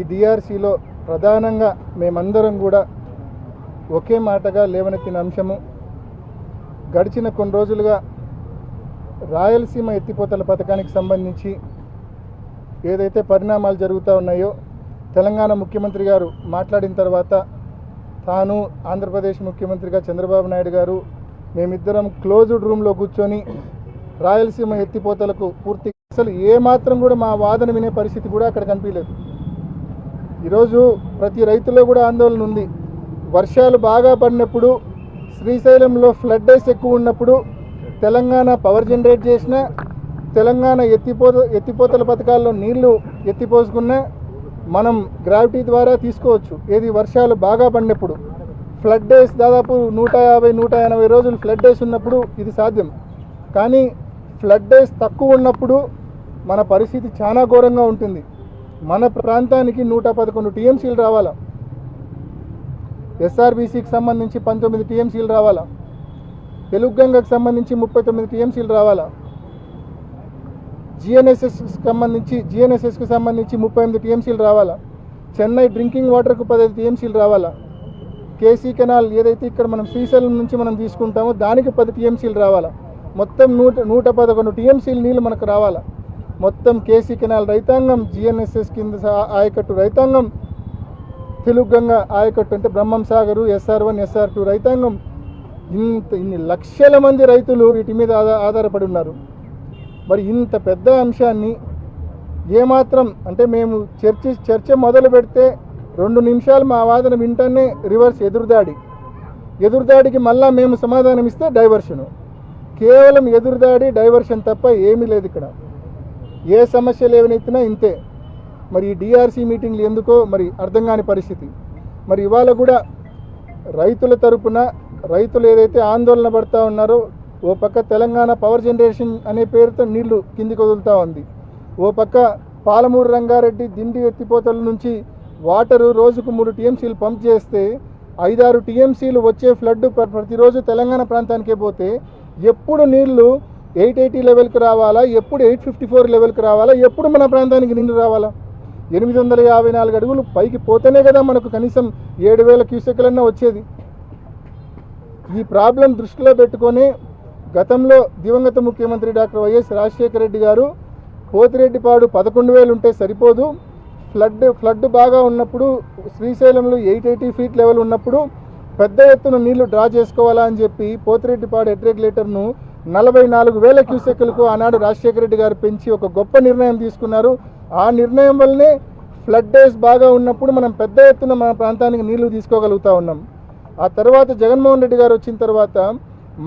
డిఆర్సీలో ప్రధానంగా మేమందరం కూడా ఒకే మాటగా లేవనెత్తిన అంశము గడిచిన కొన్ని రోజులుగా రాయలసీమ ఎత్తిపోతల పథకానికి సంబంధించి ఏదైతే పరిణామాలు జరుగుతూ ఉన్నాయో తెలంగాణ ముఖ్యమంత్రి గారు మాట్లాడిన తర్వాత తాను ఆంధ్రప్రదేశ్ ముఖ్యమంత్రిగా చంద్రబాబు నాయుడు గారు మేమిద్దరం క్లోజ్డ్ రూమ్లో కూర్చొని రాయలసీమ ఎత్తిపోతలకు పూర్తి అసలు ఏమాత్రం కూడా మా వాదన వినే పరిస్థితి కూడా అక్కడ కనిపించలేదు. ఈరోజు ప్రతి రైతులో కూడా ఆందోళన ఉంది. వర్షాలు బాగా పడినప్పుడు శ్రీశైలంలో ఫ్లడ్ డేస్ ఎక్కువ ఉన్నప్పుడు తెలంగాణ పవర్ జనరేట్ చేసిన తెలంగాణ ఎత్తిపోతల పథకాల్లో నీళ్లు ఎత్తిపోసుకున్న మనం గ్రావిటీ ద్వారా తీసుకోవచ్చు. ఏది వర్షాలు బాగా పడినప్పుడు ఫ్లడ్ డేస్ దాదాపు 150-180 రోజులు ఫ్లడ్ డేస్ ఉన్నప్పుడు ఇది సాధ్యం. కానీ ఫ్లడ్ డేస్ తక్కువ ఉన్నప్పుడు మన పరిస్థితి చాలా ఘోరంగా ఉంటుంది. మన ప్రాంతానికి 111 టీఎంసీలు రావాలా, ఎస్ఆర్బీసీకి సంబంధించి 19 టీఎంసీలు రావాలా, తెలుగుగంగకు సంబంధించి 39 టీఎంసీలు రావాలా, జిఎన్ఎస్ఎస్కి సంబంధించి 38 టీఎంసీలు రావాలా, చెన్నై డ్రింకింగ్ వాటర్కు 15 టీఎంసీలు రావాలా, కేసీ కెనాల్ ఏదైతే ఇక్కడ మనం శ్రీశైలం నుంచి మనం తీసుకుంటామో దానికి 10 టీఎంసీలు రావాలా, మొత్తం 111 టీఎంసీలు నీళ్ళు మనకు రావాలా. మొత్తం కేసీ కెనాల్ రైతాంగం, జిఎన్ఎస్ఎస్ కింద ఆయకట్టు రైతాంగం, తెలుగుగంగ ఆయకట్టు అంటే బ్రహ్మం సాగరు, SR1, SR2 రైతాంగం, ఇన్ని లక్షల మంది రైతులు వీటి మీద ఆధారపడి ఉన్నారు. మరి ఇంత పెద్ద అంశాన్ని ఏమాత్రం అంటే మేము చర్చ మొదలు పెడితే 2 నిమిషాలు మా వాదన వింటనే రివర్స్ ఎదురుదాడికి మళ్ళా మేము సమాధానం ఇస్తే డైవర్షను. కేవలం ఎదురుదాడి డైవర్షన్ తప్ప ఏమీ లేదు ఇక్కడ. ఏ సమస్యలు ఏవనెత్తినా ఇంతే. మరి ఈ డిఆర్సీ మీటింగ్లు ఎందుకో మరి అర్థం కాని పరిస్థితి. మరి ఇవాళ కూడా రైతుల తరపున రైతులు ఏదైతే ఆందోళన పడుతూ ఉన్నారో, ఓ పక్క తెలంగాణ పవర్ జనరేషన్ అనే పేరుతో నీళ్లు కిందికి వదులుతూ ఉంది, ఓ పక్క పాలమూరు రంగారెడ్డి దిండి ఎత్తిపోతల నుంచి వాటరు రోజుకు 3 టీఎంసీలు పంప్ చేస్తే 5-6 టీఎంసీలు వచ్చే ఫ్లడ్ ప్రతిరోజు తెలంగాణ ప్రాంతానికే పోతే ఎప్పుడు నీళ్లు 880 లెవెల్కి రావాలా, ఎప్పుడు 854 లెవెల్కి రావాలా, ఎప్పుడు మన ప్రాంతానికి నీళ్లు రావాలా? 854 అడుగులు పైకి పోతేనే కదా మనకు కనీసం 7000 క్యూసెక్లన్నా వచ్చేది. ఈ ప్రాబ్లం దృష్టిలో పెట్టుకొని గతంలో దివంగత ముఖ్యమంత్రి డాక్టర్ వైఎస్ రాజశేఖర రెడ్డి గారు పోతిరెడ్డిపాడు 11,000 ఉంటే సరిపోదు, ఫ్లడ్ బాగా ఉన్నప్పుడు శ్రీశైలంలో 880 ఫీట్ లెవెల్ ఉన్నప్పుడు పెద్ద ఎత్తున నీళ్లు డ్రా చేసుకోవాలా అని చెప్పి పోతిరెడ్డిపాడు హెడ్ రెగ్యులేటర్ను 44,000 క్యూసెక్లకు ఆనాడు రాజశేఖర రెడ్డి గారు పెంచి ఒక గొప్ప నిర్ణయం తీసుకున్నారు. ఆ నిర్ణయం వల్లనే ఫ్లడ్ డేస్ బాగా ఉన్నప్పుడు మనం పెద్ద ఎత్తున మన ప్రాంతానికి నీళ్లు తీసుకోగలుగుతూ ఉన్నాం. ఆ తర్వాత జగన్మోహన్ రెడ్డి గారు వచ్చిన తర్వాత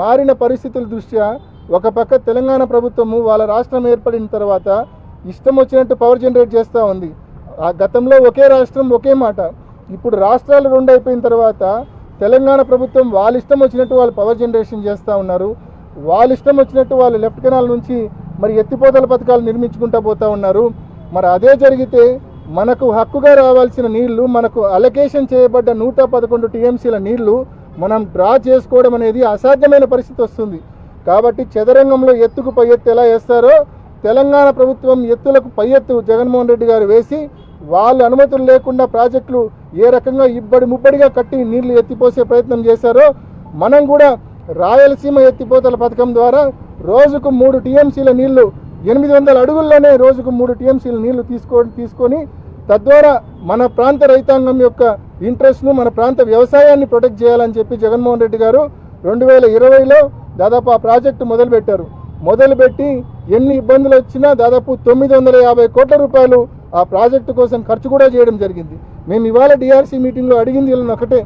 మారిన పరిస్థితుల దృష్ట్యా ఒక పక్క తెలంగాణ ప్రభుత్వము వాళ్ళ రాష్ట్రం ఏర్పడిన తర్వాత ఇష్టం వచ్చినట్టు పవర్ జనరేట్ చేస్తూ ఉంది. ఆ గతంలో ఒకే రాష్ట్రం ఒకే మాట, ఇప్పుడు రాష్ట్రాలు 2 అయిపోయిన తర్వాత తెలంగాణ ప్రభుత్వం వాళ్ళ ఇష్టం వచ్చినట్టు వాళ్ళు పవర్ జనరేషన్ చేస్తూ ఉన్నారు. వాళ్ళ ఇష్టం వచ్చినట్టు వాళ్ళు లెఫ్ట్ కెనాల్ నుంచి మరి ఎత్తిపోతల పథకాలు నిర్మించుకుంటూ పోతూ ఉన్నారు. మరి అదే జరిగితే మనకు హక్కుగా రావాల్సిన నీళ్లు, మనకు అలొకేషన్ చేయబడ్డ 111 టీఎంసీల నీళ్లు మనం డ్రా చేసుకోవడం అనేది అసాధ్యమైన పరిస్థితి వస్తుంది. కాబట్టి చదరంగంలో ఎత్తుకు పై ఎత్తు ఎలా వేస్తారో తెలంగాణ ప్రభుత్వం ఎత్తులకు పై ఎత్తు జగన్మోహన్ రెడ్డి గారు వేసి వాళ్ళ అనుమతులు లేకుండా ప్రాజెక్టులు ఏ రకంగా ముబ్బడిగా కట్టి నీళ్లు ఎత్తిపోసే ప్రయత్నం చేశారో మనం కూడా రాయలసీమ ఎత్తిపోతల పథకం ద్వారా రోజుకు 3 టీఎంసీల నీళ్లు 800 అడుగుల్లోనే రోజుకు 3 టీఎంసీల నీళ్లు తీసుకొని తద్వారా మన ప్రాంత రైతాంగం యొక్క ఇంట్రెస్ట్ను, మన ప్రాంత వ్యవసాయాన్ని ప్రొటెక్ట్ చేయాలని చెప్పి జగన్మోహన్ రెడ్డి గారు 2020లో దాదాపు ఆ ప్రాజెక్టు మొదలుపెట్టి ఎన్ని ఇబ్బందులు వచ్చినా దాదాపు 950 కోట్ల రూపాయలు ఆ ప్రాజెక్టు కోసం ఖర్చు కూడా చేయడం జరిగింది. మేము ఇవాళ డిఆర్సీ మీటింగ్లో అడిగింది వీళ్ళని ఒకటే,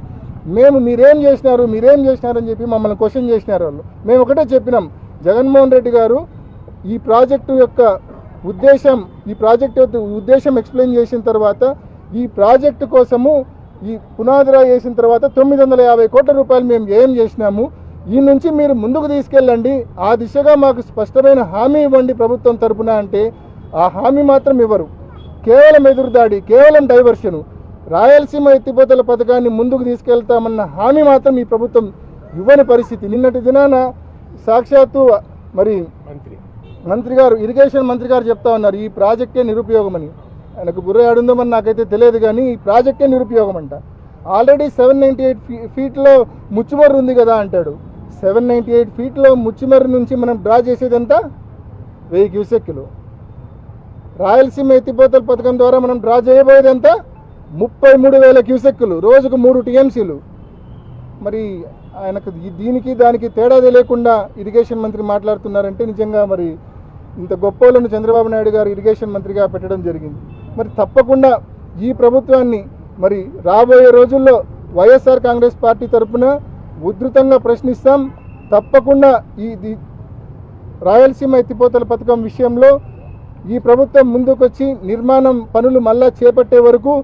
మీరేం చేసినారని చెప్పి మమ్మల్ని క్వశ్చన్ చేసినారు వాళ్ళు. మేము ఒకటే చెప్పినాం, జగన్మోహన్ రెడ్డి గారు ఈ ప్రాజెక్టు యొక్క ఉద్దేశం ఎక్స్ప్లెయిన్ చేసిన తర్వాత ఈ ప్రాజెక్టు కోసము ఈ పునాదిరా వేసిన తర్వాత 950 కోట్ల రూపాయలు మేము ఏం చేసినాము, ఈ నుంచి మీరు ముందుకు తీసుకెళ్ళండి, ఆ దిశగా మాకు స్పష్టమైన హామీ ఇవ్వండి ప్రభుత్వం తరపున అంటే ఆ హామీ మాత్రం ఇవ్వరు. కేవలం ఎదురుదాడి, కేవలం డైవర్షను. రాయలసీమ ఎత్తిపోతల పథకాన్ని ముందుకు తీసుకెళ్తామన్న హామీ మాత్రం ఈ ప్రభుత్వం ఇవ్వని పరిస్థితి. నిన్నటి దినాన సాక్షాత్తు మరి మంత్రి గారు, ఇరిగేషన్ మంత్రి గారు చెప్తా ఉన్నారు ఈ ప్రాజెక్టే నిరుపయోగమని. ఆయనకు బుర్ర ఆడుందో మరి నాకైతే తెలియదు, కానీ ఈ ప్రాజెక్టే నిరుపయోగం అంట. ఆల్రెడీ 798 ఫీట్లో ముచ్చుమర్రు ఉంది కదా అంటాడు. 798 ఫీట్లో ముచ్చుమర్రు నుంచి మనం డ్రా చేసేదంతా 1000 క్యూసెక్కులు. రాయలసీమ ఎత్తిపోతల పథకం ద్వారా మనం డ్రా చేయబోయేదంతా 33,000 క్యూసెక్కులు, రోజుకు 3 టీఎంసీలు. మరి ఆయనకు దీనికి దానికి తేడా తెలియకుండా ఇరిగేషన్ మంత్రి మాట్లాడుతున్నారంటే నిజంగా మరి ఇంత గొప్పలను చంద్రబాబు నాయుడు గారు ఇరిగేషన్ మంత్రిగా పెట్టడం జరిగింది. మరి తప్పకుండా ఈ ప్రభుత్వాన్ని మరి రాబోయే రోజుల్లో వైఎస్ఆర్ కాంగ్రెస్ పార్టీ తరఫున ఉధృతంగా ప్రశ్నిస్తాం. తప్పకుండా ఈ రాయలసీమ ఎత్తిపోతల పథకం విషయంలో ఈ ప్రభుత్వం ముందుకొచ్చి నిర్మాణం పనులు మళ్ళా చేపట్టే వరకు,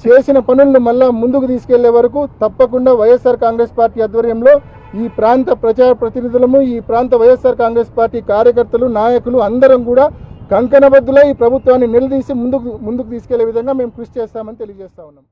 చేసిన పనులను మళ్ళా ముందుకు తీసుకెళ్లే వరకు తప్పకుండా వైఎస్ఆర్ కాంగ్రెస్ పార్టీ ఆధ్వర్యంలో ఈ ప్రాంత ప్రజా ప్రతినిధులము, ఈ ప్రాంత వైఎస్ఆర్ కాంగ్రెస్ పార్టీ కార్యకర్తలు, నాయకులు అందరం కూడా కంకణబద్దులై ఈ ప్రభుత్వాన్ని నిలదీసి ముందుకు తీసుకెళ్లే విధంగా మేము కృషి చేస్తామని తెలియజేస్తా ఉన్నాం.